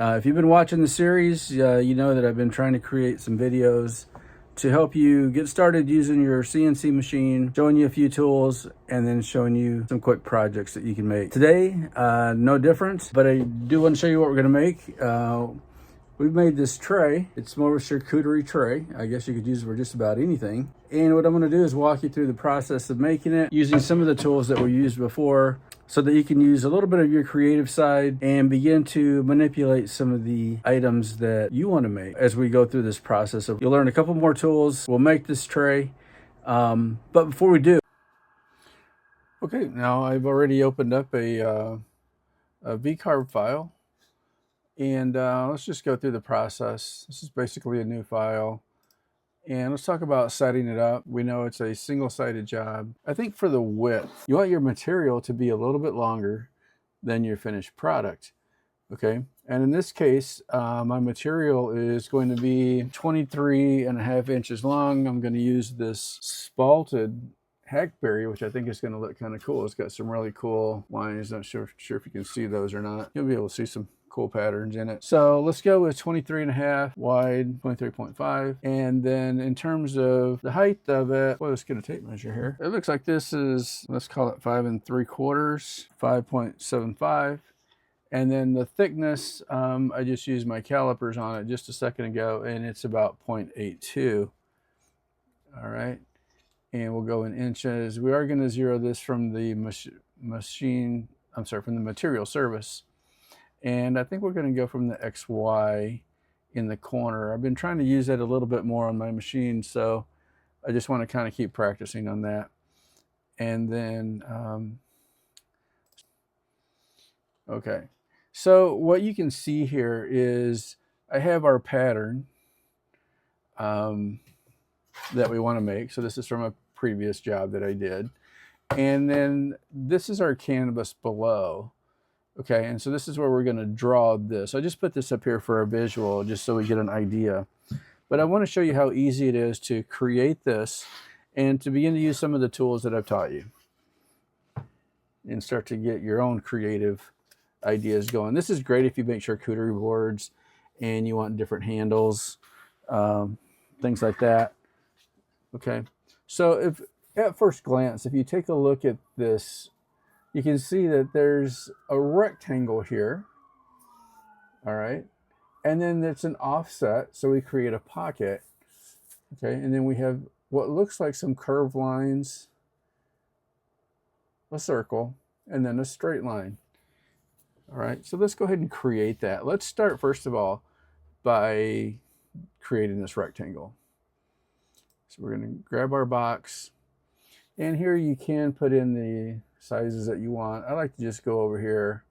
If you've been watching the series, you know that I've been trying to create some videos to help you get started using your CNC machine, showing you a few tools, and then showing you some quick projects that you can make. Today, no different, but I do want to show you what we're going to make. We've made this tray. It's more of a charcuterie tray. I guess you could use it for just about anything. And what I'm going to do is walk you through the process of making it using some of the tools that we used before, so that you can use a little bit of your creative side and begin to manipulate some of the items that you want to make as we go through this process. You'll learn a couple more tools. We'll make this tray. But before we do, okay, now I've already opened up a vcarb file, and let's just go through the process. This is basically a new file. And let's talk about setting it up. We know it's a single-sided job. I think for the width, you want your material to be a little bit longer than your finished product, okay? And in this case, my material is going to be 23.5 inches long. I'm going to use this spalted hackberry, which I think is going to look kind of cool. It's got some really cool lines. Not sure if you can see those or not. You'll be able to see some cool patterns in it. So let's go with 23.5 wide, 23.5. And then in terms of the height of it, well, let's get a tape measure here. It looks like this is, let's call it 5 3/4, 5.75. And then the thickness, I just used my calipers on it just a second ago, and it's about 0.82. All right. And we'll go in inches. We are going to zero this from the from the material service. And I think we're going to go from the XY in the corner. I've been trying to use that a little bit more on my machine, so I just want to kind of keep practicing on that. And then, okay. So what you can see here is I have our pattern that we want to make. So this is from a previous job that I did. And then this is our canvas below. Okay, and so this is where we're going to draw this. I just put this up here for a visual, just so we get an idea. But I want to show you how easy it is to create this and to begin to use some of the tools that I've taught you and start to get your own creative ideas going. This is great if you make charcuterie boards and you want different handles, things like that. Okay, so if at first glance, if you take a look at this, you can see that there's a rectangle here, all right? And then it's an offset, so we create a pocket, okay? And then we have what looks like some curved lines, a circle, and then a straight line, all right? So let's go ahead and create that. Let's start, first of all, by creating this rectangle. So we're gonna grab our box, and here you can put in the sizes that you want. I like to just go over here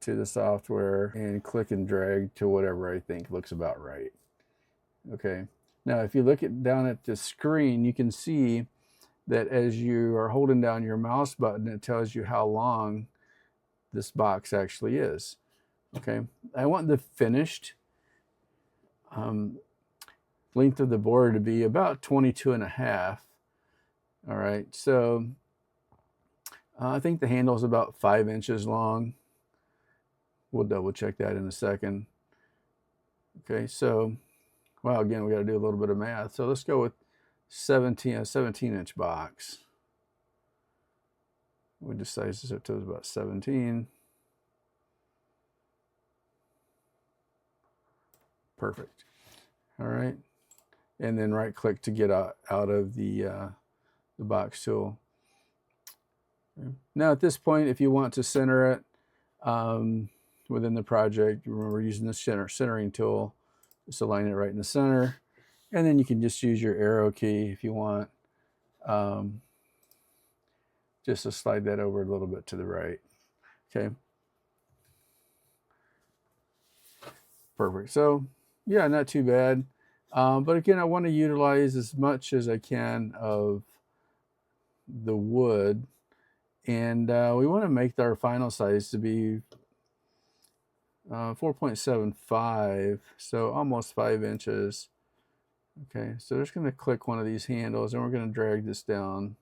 to the software and click and drag to whatever I think looks about right. Okay. Now, if you look down at the screen, you can see that as you are holding down your mouse button, it tells you how long this box actually is. Okay. I want the finished length of the board to be about 22.5. All right. So I think the handle is about 5 inches long. We'll double check that in a second. Okay, so, well, again, we got to do a little bit of math. So let's go with a 17-inch box. We just size this up to about 17. Perfect. All right, and then right-click to get out of the box tool. Now at this point, if you want to center it within the project, remember using the centering tool, just align it right in the center, and then you can just use your arrow key if you want, just to slide that over a little bit to the right. Okay, perfect. So yeah, not too bad, but again, I want to utilize as much as I can of the wood. And we want to make our final size to be 4.75, so almost 5 inches. Okay, so just going to click one of these handles, and we're going to drag this down.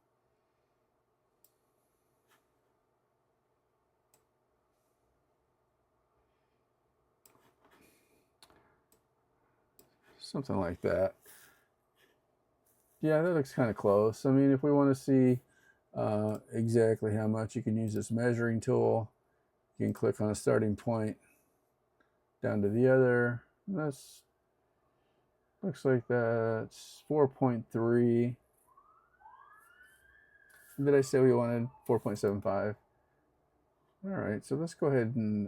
something like that. Yeah, that looks kind of close. I mean, if we want to see exactly how much, you can use this measuring tool. You can click on a starting point down to the other. That's looks like that's 4.3. Did I say we wanted 4.75? All right, so let's go ahead and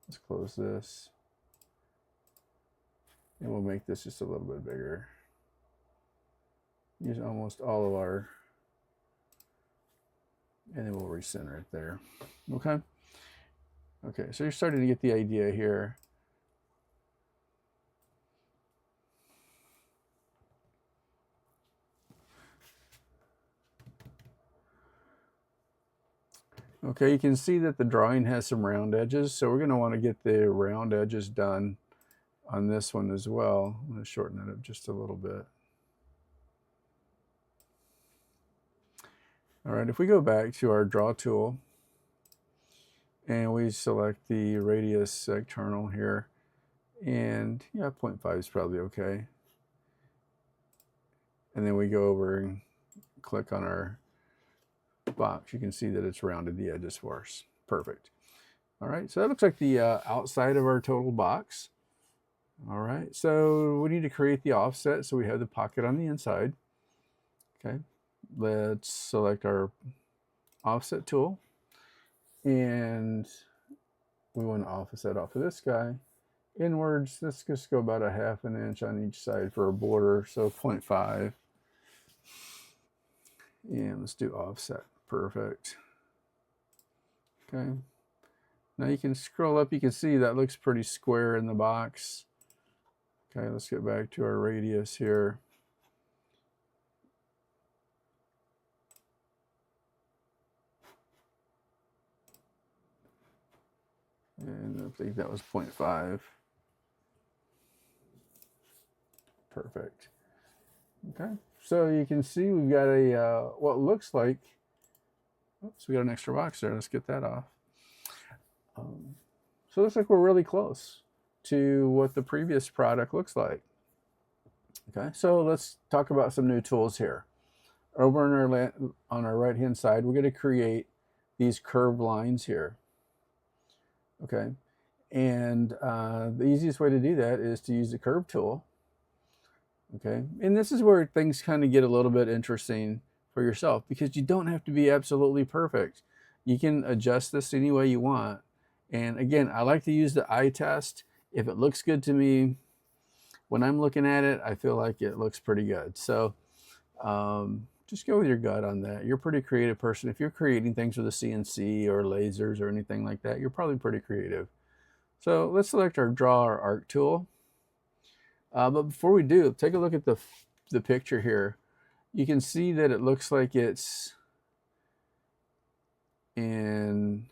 let's close this. And we'll make this just a little bit bigger. Use almost all of our, and then we'll recenter it there. Okay. Okay, so you're starting to get the idea here. Okay, you can see that the drawing has some round edges, so we're going to want to get the round edges done on this one as well. I'm going to shorten it up just a little bit. All right, if we go back to our draw tool and we select the radius external here, and yeah, 0.5 is probably okay. And then we go over and click on our box. You can see that it's rounded the edges for us. Perfect. All right, so that looks like the outside of our total box. All right, so we need to create the offset, so we have the pocket on the inside. Okay, let's select our offset tool, and we want to offset off of this guy inwards. Let's just go about 1/2 inch on each side for a border, so 0.5. And let's do offset. Perfect. Okay, now you can scroll up, you can see that looks pretty square in the box. Okay, let's get back to our radius here. And I think that was 0.5. Perfect. Okay, so you can see we've got a what looks like, oops, we got an extra box there. Let's get that off. So it looks like we're really close to what the previous product looks like. Okay, so let's talk about some new tools here. Over on our right hand side, we're going to create these curved lines here. Okay, and the easiest way to do that is to use the curve tool. Okay, and this is where things kind of get a little bit interesting for yourself, because you don't have to be absolutely perfect. You can adjust this any way you want. And again, I like to use the eye test. If it looks good to me, when I'm looking at it, I feel like it looks pretty good. So just go with your gut on that. You're a pretty creative person. If you're creating things with a CNC or lasers or anything like that, you're probably pretty creative. So let's select our draw or arc tool. But before we do, take a look at the picture here. You can see that it looks like it's in,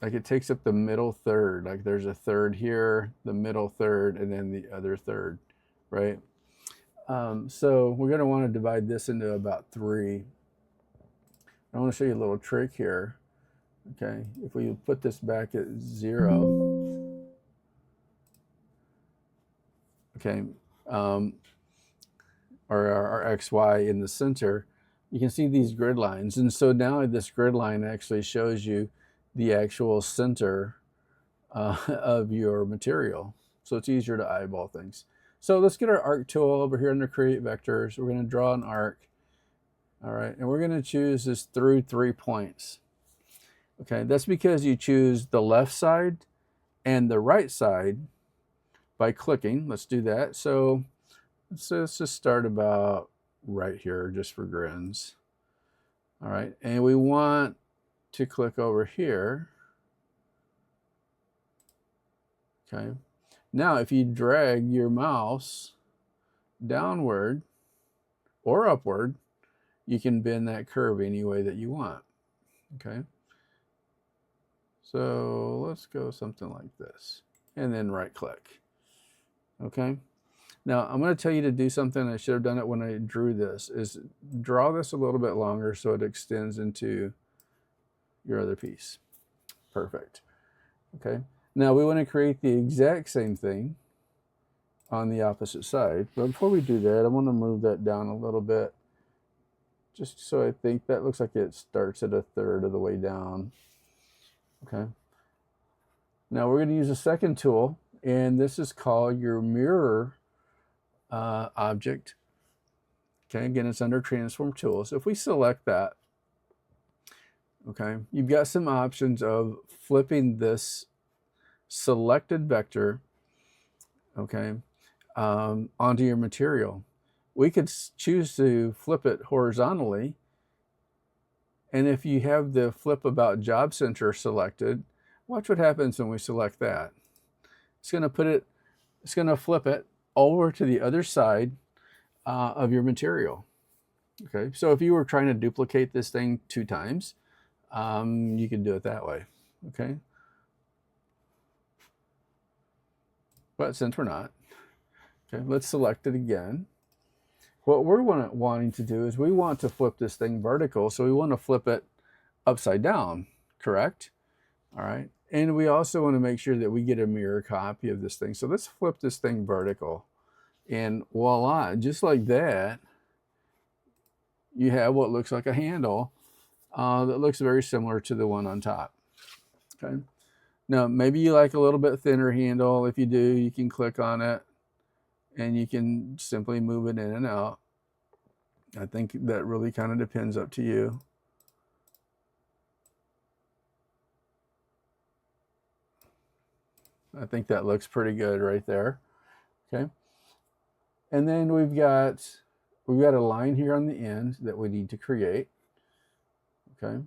like it takes up the middle third. Like there's a third here, the middle third, and then the other third, right? So we're going to want to divide this into about 3. I want to show you a little trick here. Okay, if we put this back at 0, okay, or our XY in the center, you can see these grid lines. And so now this grid line actually shows you the actual center of your material. So it's easier to eyeball things. So let's get our arc tool over here under create vectors. We're going to draw an arc. All right, and we're going to choose this through 3 points. Okay, that's because you choose the left side and the right side by clicking. Let's do that. So let's just start about right here just for grins. All right, and we want to click over here. Okay, now if you drag your mouse downward or upward, you can bend that curve any way that you want. Okay, so let's go something like this, and then right click. Okay, now I'm going to tell you to do something. I should have done it when I drew this, is draw this a little bit longer so it extends into your other piece. Perfect. Okay, Now we want to create the exact same thing on the opposite side. But before we do that, I want to move that down a little bit, just so I think that looks like it starts at 1/3 of the way down. Okay. Now we're going to use a second tool, and this is called your mirror object. Okay, again, it's under transform tools. If we select that, okay, you've got some options of flipping this selected vector, okay, onto your material. We could choose to flip it horizontally, and if you have the flip about job center selected, watch what happens when we select that. It's going to flip it over to the other side of your material. Okay, so if you were trying to duplicate this thing 2 times, you can do it that way. Okay, but since we're not, okay, let's select it again. What we're wanting to do is we want to flip this thing vertical, so we want to flip it upside down, correct? All right, and we also want to make sure that we get a mirror copy of this thing. So let's flip this thing vertical, and voila, just like that, you have what looks like a handle that looks very similar to the one on top. Okay. Now, maybe you like a little bit thinner handle. If you do, you can click on it and you can simply move it in and out. I think that really kind of depends up to you. I think that looks pretty good right there. Okay. And then we've got a line here on the end that we need to create. Okay.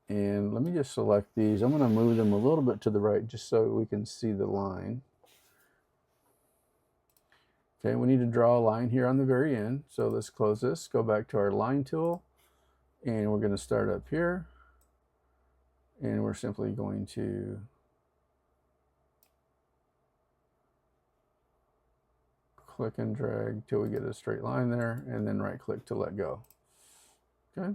And let me just select these. I'm going to move them a little bit to the right just so we can see the line. Okay, we need to draw a line here on the very end. So let's close this, go back to our line tool, and we're going to start up here. And we're simply going to click and drag till we get a straight line there, and then right click to let go. Okay.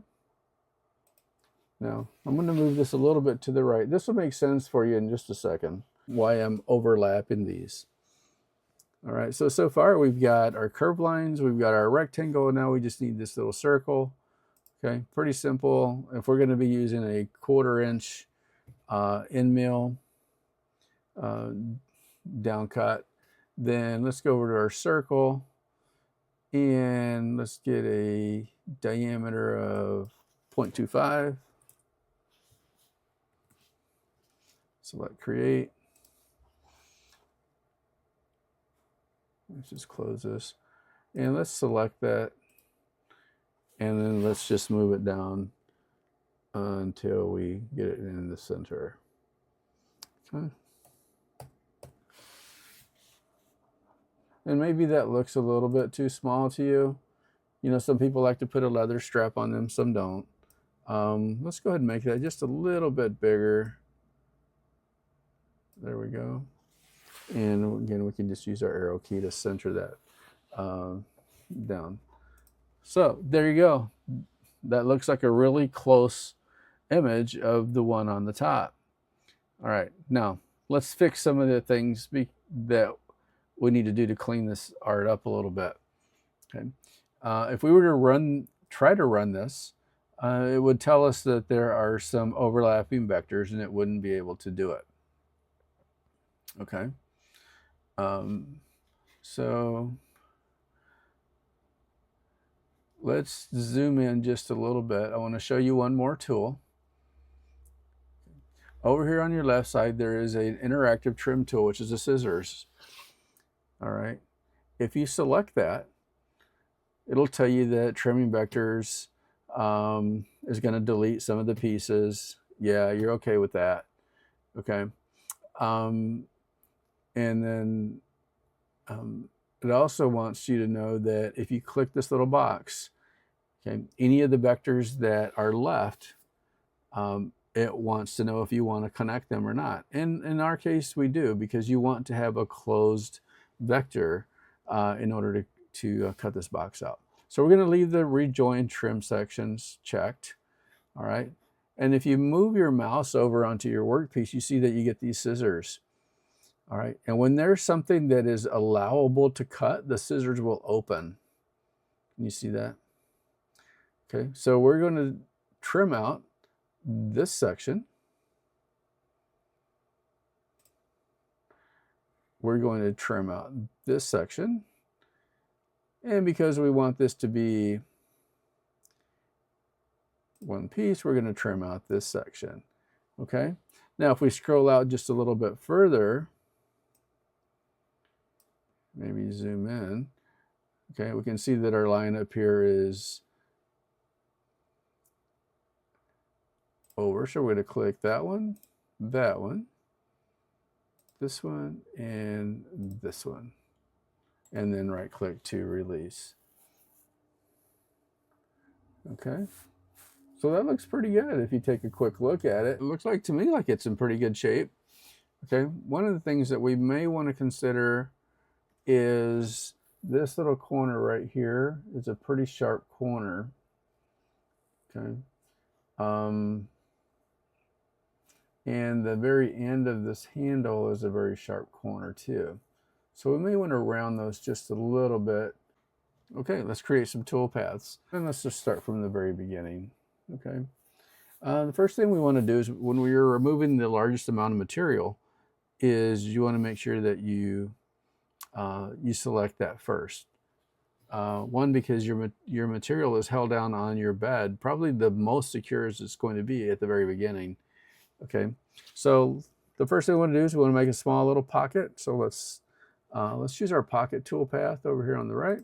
Now, I'm going to move this a little bit to the right. This will make sense for you in just a second, why I'm overlapping these. All right, so far we've got our curved lines, we've got our rectangle, now we just need this little circle. Okay, pretty simple. If we're going to be using a 1/4 inch end mill down cut, then let's go over to our circle and let's get a diameter of 0.25. Select create. Let's just close this. And let's select that. And then let's just move it down until we get it in the center. Okay. And maybe that looks a little bit too small to you. You know, some people like to put a leather strap on them, some don't. Let's go ahead and make that just a little bit bigger. There we go. And again, we can just use our arrow key to center that down. So there you go. That looks like a really close image of the one on the top. All right, now let's fix some of the things that we need to do to clean this art up a little bit. Okay, if we were to try to run this, it would tell us that there are some overlapping vectors, and it wouldn't be able to do it. Okay, so let's zoom in just a little bit. I want to show you one more tool. Over here on your left side, there is an interactive trim tool, which is the scissors. All right, if you select that, it'll tell you that trimming vectors is going to delete some of the pieces. Yeah, you're okay with that. Okay. And then it also wants you to know that if you click this little box, okay, any of the vectors that are left, it wants to know if you want to connect them or not. And in our case, we do, because you want to have a closed vector in order to cut this box out. So we're going to leave the rejoin trim sections checked. All right. And if you move your mouse over onto your workpiece, you see that you get these scissors. All right, and when there's something that is allowable to cut, the scissors will open. Can you see that? Okay, so we're going to trim out this section. We're going to trim out this section. And because we want this to be one piece, we're going to trim out this section. Okay, now if we scroll out just a little bit further, maybe zoom in, okay, we can see that our line up here is over. So we're going to click that one, this one, and this one, and then right click to release. Okay, so that looks pretty good if you take a quick look at it. It looks like to me like it's in pretty good shape. Okay, one of the things that we may want to consider is this little corner right here is a pretty sharp corner. Okay, and the very end of this handle is a very sharp corner too. So we may want to round those just a little bit. Okay, let's create some toolpaths. And let's just start from the very beginning. Okay, the first thing we want to do is when we are removing the largest amount of material is you want to make sure that you select that first. One, because your material is held down on your bed, probably the most secure as it's going to be at the very beginning. Okay, so the first thing we want to do is we want to make a small little pocket. So let's use our pocket toolpath over here on the right.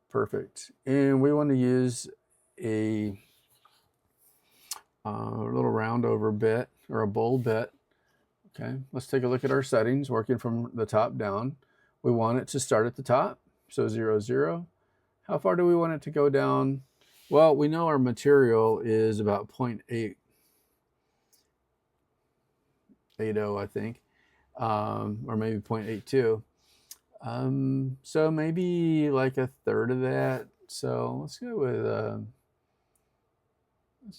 Perfect. And we want to use a little round over bit or a bowl bit. Okay, let's take a look at our settings, working from the top down. We want it to start at the top, so 0, 0. How far do we want it to go down? Well, we know our material is about 0.880, I think, or maybe 0.82. So maybe like a third of that. So let's go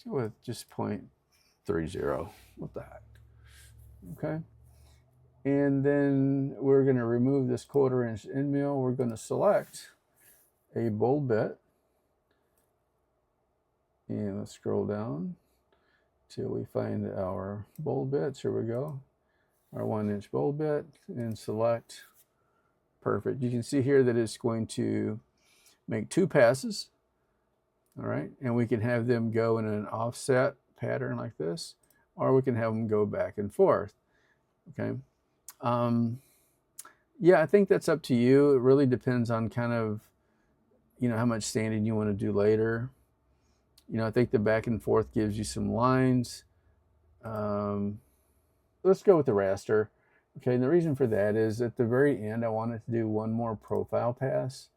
with just 0.30. What the heck? Okay. And then we're going to remove this 1/4 inch end mill. We're going to select a bowl bit. And let's scroll down till we find our bowl bits. Here we go. Our 1 inch bowl bit, and select. Perfect. You can see here that it's going to make 2 passes. All right. And we can have them go in an offset pattern like this, or we can have them go back and forth. Okay. Yeah, I think that's up to you. It really depends on kind of, how much sanding you want to do later. I think the back and forth gives you some lines. Let's go with the raster. Okay, and the reason for that is at the very end, I wanted to do one more profile pass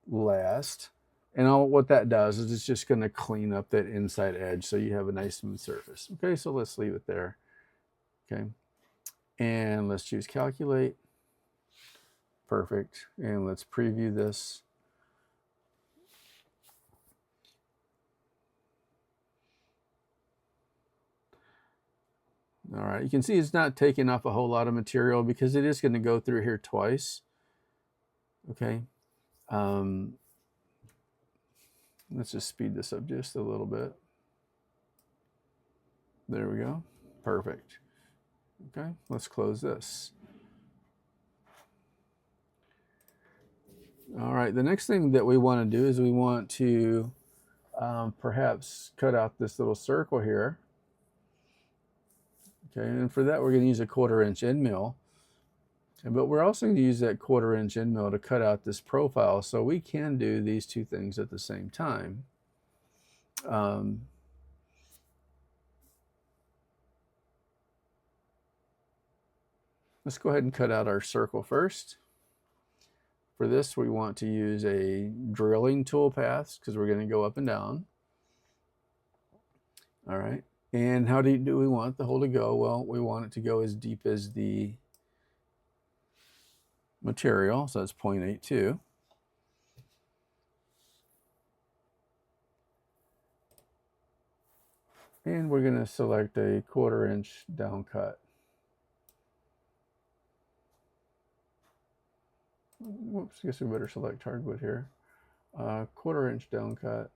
last. And what that does is it's just going to clean up that inside edge so you have a nice smooth surface. Okay, so let's leave it there. Okay, and let's choose calculate. Perfect. And let's preview this. All right, you can see it's not taking off a whole lot of material because it is going to go through here twice. Okay. Let's just speed this up just a little bit. There we go. Perfect. Okay, let's close this. All right, the next thing that we want to do is we want to perhaps cut out this little circle here. Okay, and for that we're going to use a 1/4 inch end mill. Okay, but we're also going to use that 1/4 inch end mill to cut out this profile, so we can do these two things at the same time. Let's go ahead and cut out our circle first. For this, we want to use a drilling toolpath because we're going to go up and down. All right. And how deep do we want the hole to go? Well, we want it to go as deep as the material, so that's 0.82. And we're going to select a 1/4 inch down cut. Whoops, I guess we better select hardwood here. 1/4 inch down cut.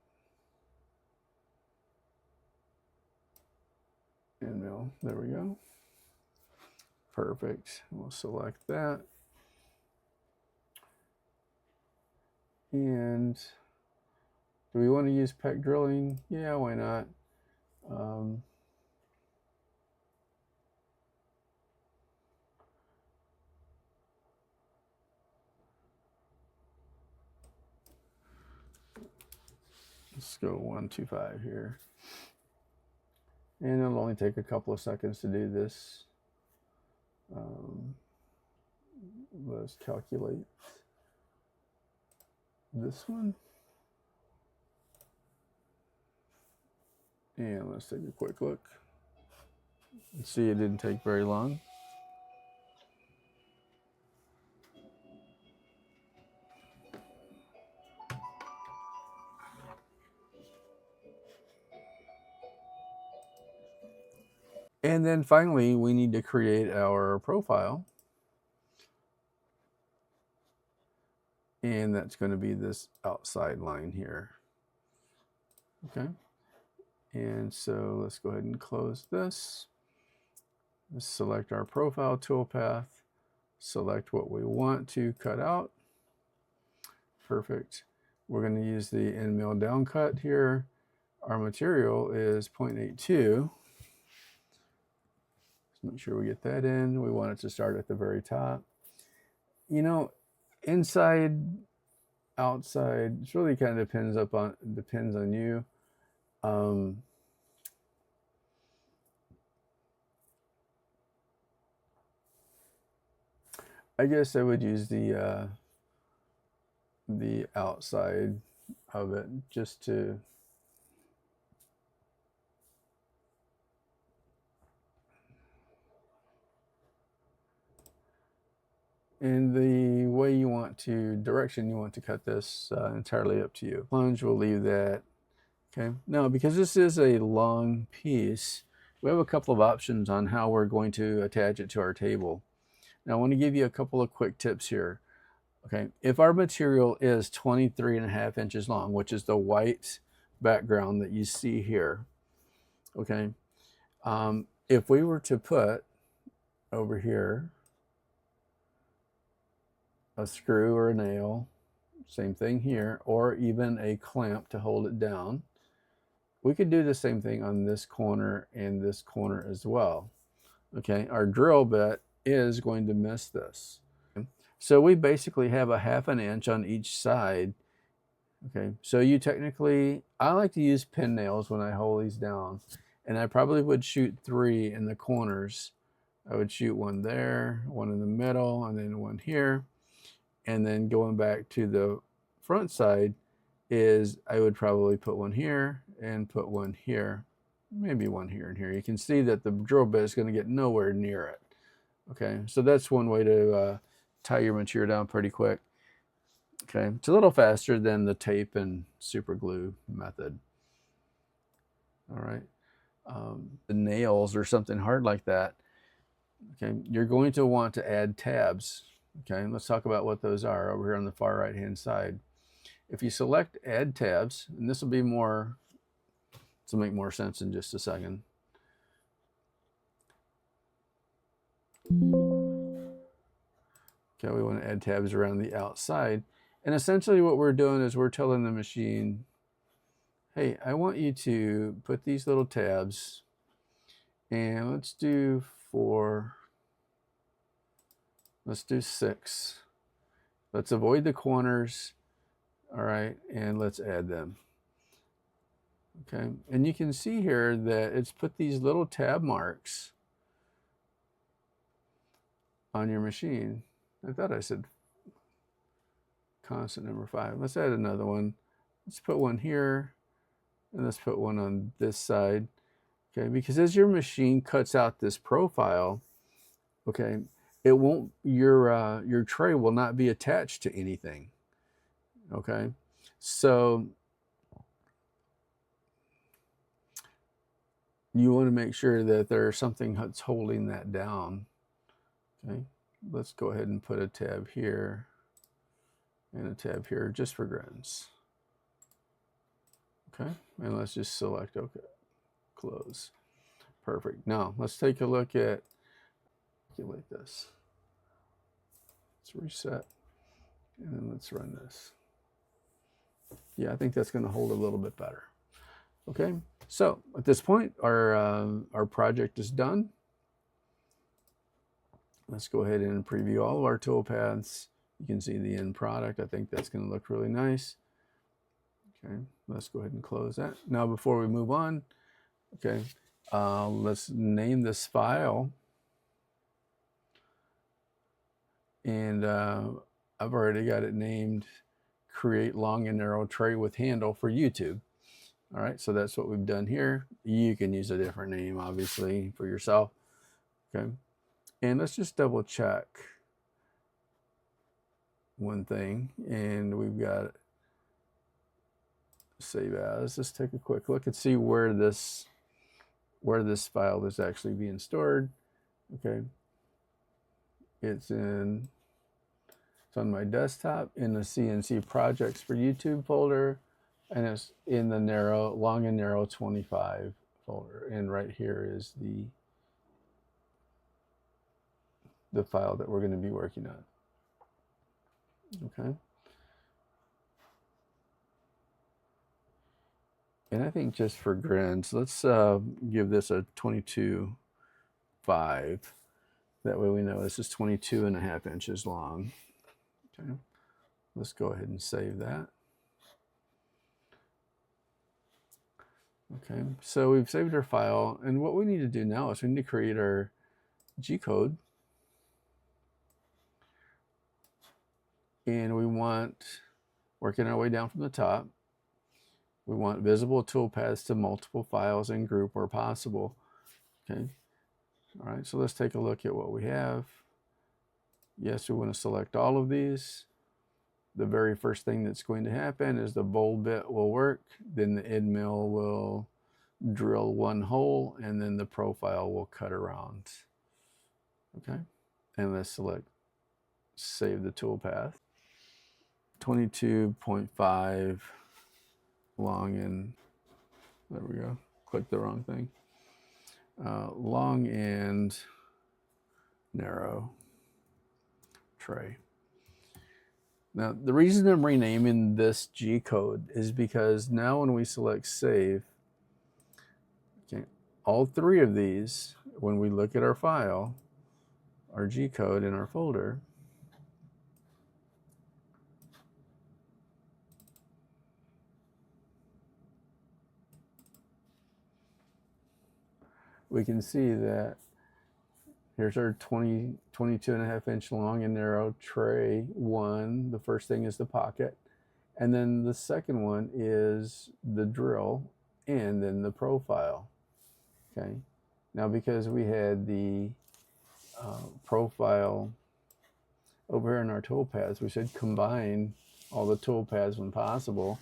And mill, there we go. Perfect. We'll select that. And do we want to use peck drilling? Yeah, why not? Let's go 125 here. And it'll only take a couple of seconds to do this. Let's calculate this one. And let's take a quick look. See, it didn't take very long. And then finally, we need to create our profile. And that's going to be this outside line here. Okay. And so let's go ahead and close this. Let's select our profile toolpath. Select what we want to cut out. Perfect. We're going to use the end mill down cut here. Our material is 0.82. Let's make sure we get that in. We want it to start at the very top. You know, inside, outside, it really kind of depends on you. I guess I would use the outside of it just to and the way you want to direction you want to cut this entirely up to you. Plunge, we'll leave that. Okay, now because this is a long piece, we have a couple of options on how we're going to attach it to our table. Now I want to give you a couple of quick tips here. Okay, if our material is 23.5 inches long, which is the white background that you see here, okay, if we were to put over here a screw or a nail, same thing here, or even a clamp to hold it down, we could do the same thing on this corner and this corner as well. Okay, our drill bit is going to miss this. So we basically have a 1/2 inch on each side. Okay, so you technically, I like to use pin nails when I hold these down, and I probably would shoot 3 in the corners. I would shoot one there, one in the middle, and then one here. And then going back to the front side is I would probably put one here and put one here, maybe one here and here. You can see that the drill bit is going to get nowhere near it. Okay, so that's one way to tie your material down pretty quick. Okay, it's a little faster than the tape and super glue method. All right, the nails or something hard like that, okay, you're going to want to add tabs. Okay, let's talk about what those are over here on the far right hand side. If you select add tabs, and this will be more, this will make more sense in just a second. Okay, we want to add tabs around the outside. And essentially what we're doing is we're telling the machine, hey, I want you to put these little tabs, and let's do 4, let's do 6. Let's avoid the corners, all right, and let's add them. Okay, and you can see here that it's put these little tab marks on your machine. I thought I said constant number 5. Let's add another one. Let's put one here, and let's put one on this side. Okay, because as your machine cuts out this profile, okay, it won't, your tray will not be attached to anything. Okay, so you want to make sure that there's something that's holding that down. Okay, let's go ahead and put a tab here and a tab here just for grins. Okay, and let's just select OK, close. Perfect. Now let's take a look at calculate this. Let's reset and then let's run this. Yeah, I think that's going to hold a little bit better. Okay, so at this point, our project is done. Let's go ahead and preview all of our toolpaths. You can see the end product. I think that's going to look really nice. Okay, let's go ahead and close that. Now, before we move on, okay, let's name this file. And I've already got it named Create Long and Narrow Tray with Handle for YouTube. All right, so that's what we've done here. You can use a different name, obviously, for yourself. Okay, and let's just double check one thing. And we've got save as. Let's take a quick look and see where this file is actually being stored. Okay, it's on my desktop in the CNC projects for YouTube folder, and it's in the long and narrow 25 folder. And right here is the file that we're going to be working on. Okay. And I think just for grins, let's give this a 22.5. That way we know this is 22.5 inches long. Okay. Let's go ahead and save that. Okay, so we've saved our file, and what we need to do now is we need to create our G-code. And we want, working our way down from the top, we want visible toolpaths to multiple files and group where possible. Okay, all right, so let's take a look at what we have. Yes, we want to select all of these. The very first thing that's going to happen is the bowl bit will work, then the end mill will drill one hole, and then the profile will cut around. Okay, and let's select save the toolpath. 22.5 long and, there we go, click the wrong thing. Long and narrow tray. Now, the reason I'm renaming this G code is because now when we select save, okay, all three of these, when we look at our file, our G code in our folder, we can see that here's our 22.5 inch long and narrow tray one. The first thing is the pocket. And then the second one is the drill and then the profile. Okay. Now, because we had the profile over here in our toolpaths, we should combine all the toolpaths when possible.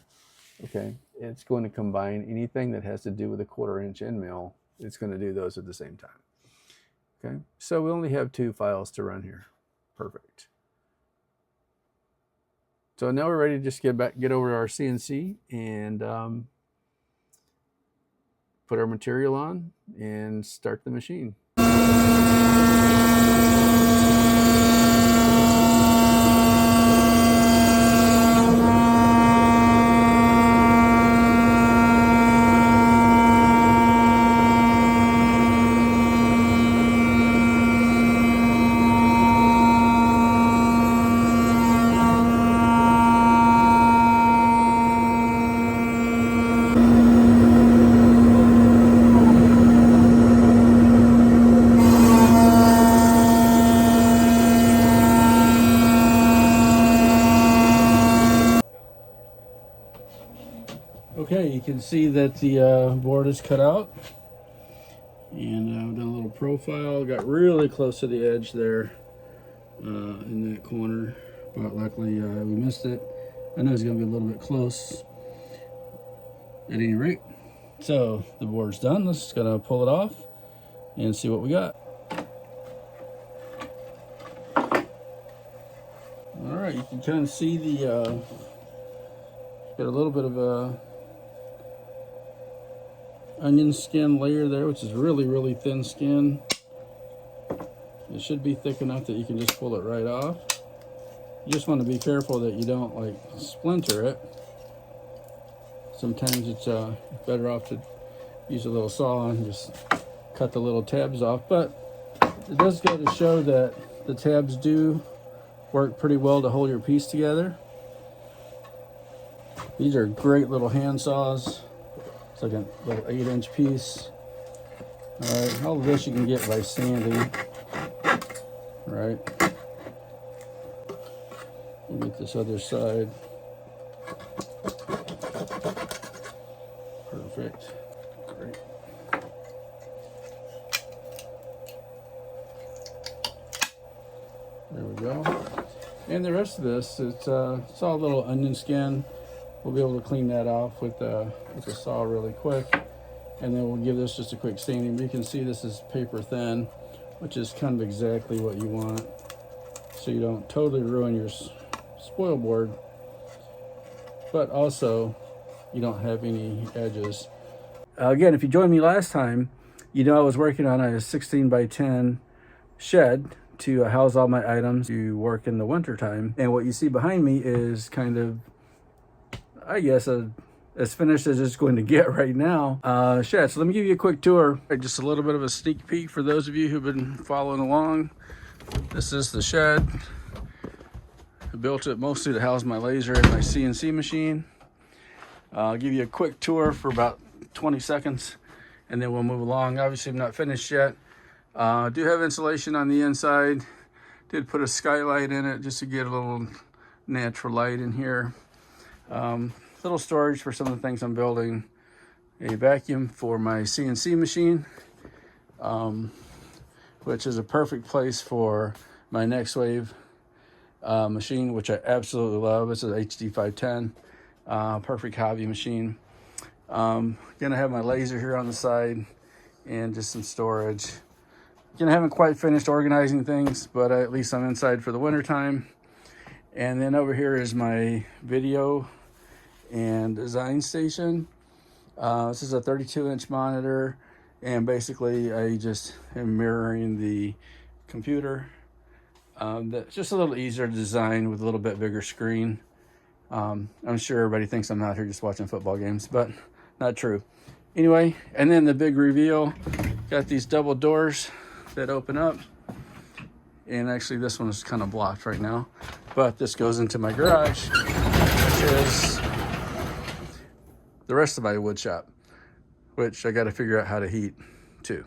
Okay. It's going to combine anything that has to do with a 1/4 inch end mill. It's going to do those at the same time. Okay, so we only have 2 files to run here. Perfect. So now we're ready to just get over to our CNC and put our material on and start the machine. Okay, you can see that the board is cut out, and I've done a little profile, got really close to the edge there in that corner, but luckily we missed it. I know it's going to be a little bit close. At any rate, So the board's done. Let's just gonna pull it off and see what we got. All right, you can kind of see the got a little bit of a onion skin layer there, which is really thin skin. It should be thick enough that you can just pull it right off. You just want to be careful that you don't like splinter it. Sometimes it's better off to use a little saw and just cut the little tabs off, but it does go to show that the tabs do work pretty well to hold your piece together. These are great little hand saws. It's like a little 8-inch piece. All right, all of this you can get by sanding. Right. We'll get this other side. Perfect. Great. There we go. And the rest of this, it's all a little onion skin. We'll be able to clean that off with the saw really quick. And then we'll give this just a quick sanding. But you can see this is paper thin, which is kind of exactly what you want. So you don't totally ruin your spoil board, but also you don't have any edges. Again, if you joined me last time, you know I was working on a 16 by 10 shed to house all my items to work in the winter time. And what you see behind me is kind of, I guess, as finished as it's going to get right now. Shed. So let me give you a quick tour. Just a little bit of a sneak peek for those of you who've been following along. This is the shed. I built it mostly to house my laser and my CNC machine. I'll give you a quick tour for about 20 seconds and then we'll move along. Obviously I'm not finished yet. I do have insulation on the inside. Did put a skylight in it just to get a little natural light in here. Little storage for some of the things I'm building. A vacuum for my CNC machine, which is a perfect place for my Next Wave machine, which I absolutely love. It's an HD 510, perfect hobby machine. Gonna have my laser here on the side and just some storage. Again, I haven't quite finished organizing things, but at least I'm inside for the winter time. And then over here is my video and design station. This is a 32-inch monitor, and basically I just am mirroring the computer. That's just a little easier to design with a little bit bigger screen. I'm sure everybody thinks I'm out here just watching football games, but not true. Anyway, and then the big reveal, got these double doors that open up. And actually this one is kind of blocked right now, but this goes into my garage, which is the rest of my wood shop, which I got to figure out how to heat too.